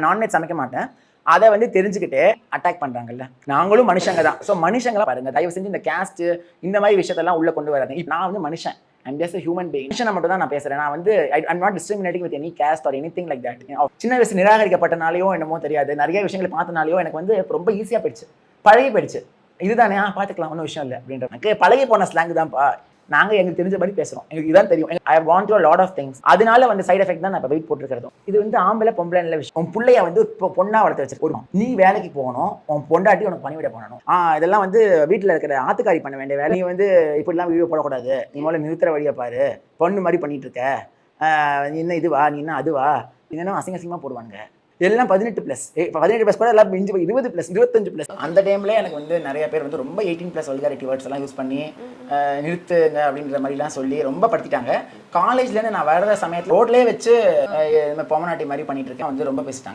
Non veg சமைக்க மாட்டேன். அதை வந்து தெரிஞ்சுக்கிட்டு அட்டாக் பண்றாங்கல்ல. நாங்களும் மனுஷங்க தான். ஸோ மனுஷங்களா பாருங்க. தயவு செஞ்சு இந்த கேஸ்ட் இந்த மாதிரி விஷயத்தெல்லாம் உள்ள கொண்டு வராதீங்க. இப்ப நான் வந்து மனுஷன். I'm just human being. மனுஷனை மட்டும் தான் நான் பேசுறேன். நான் வந்து I'm not discriminating with any caste or anything like that. சின்ன வயசு நிராகரிக்கப்பட்டனாலயோ என்னமோ தெரியாது. நிறைய விஷயங்களை பார்த்தனாலயோ எனக்கு வந்து ரொம்ப ஈஸியா போயிடுச்சு. பழகி போயிடுச்சு. இதுதானே பார்த்துக்கலாம் ஒன்றும் விஷயம் இல்லை அப்படின்ற எனக்கு பழகி போன ஸ்லாங் தான்ப்பா. நாங்க எங்களுக்கு தெரிஞ்ச மாதிரி பேசுறோம். எங்களுக்கு இதான் தெரியும். I have gone through a lot of things. அதனால வந்து சைடு எஃபெக்ட் தான் நான் இப்ப வெயிட் போட்டுருக்கிறதும். இது வந்து ஆம்பளை பொம்பளை நல்ல விஷயம். உன் பிள்ளைய வந்து பொண்ணா வளர்த்து வச்சிருக்கோம். நீ வேலைக்கு போகணும், உன் பொண்டாட்டி உனக்கு பணிவிட பண்ணணும். இதெல்லாம் வந்து வீட்டுல இருக்கிற ஆத்துக்காரி பண்ண வேண்டிய வேலை. நீ வந்து இப்படிலாம் வீடியோ போடக்கூடாது. நீ முதல்ல நிறுத்துற வழியை பாரு. பொண்ணு மாதிரி பண்ணிட்டு இருக்க. நீ என்ன இதுவா, நீ என்ன அதுவா, இன்னும் அசிங்க அசிங்கமா போடுவாங்க. எல்லாம் 18+. 18+ கூட எல்லாம் 20+, 25+. அந்த டைம்ல எனக்கு வந்து நிறைய பேர் வந்து ரொம்ப 18+ வல்காரிட்டி வேர்ட்ஸ் எல்லாம் யூஸ் பண்ணி நிறுத்துங்க அப்படின்ற மாதிரிலாம் சொல்லி ரொம்ப படுத்திட்டாங்க. காலேஜ்லேருந்து நான் வர்ற சமயத்தில் ரோட்லேயே வச்சு பொம்மநாட்டி மாதிரி பண்ணிட்டு இருக்கேன் வந்து ரொம்ப பேசிட்டாங்க.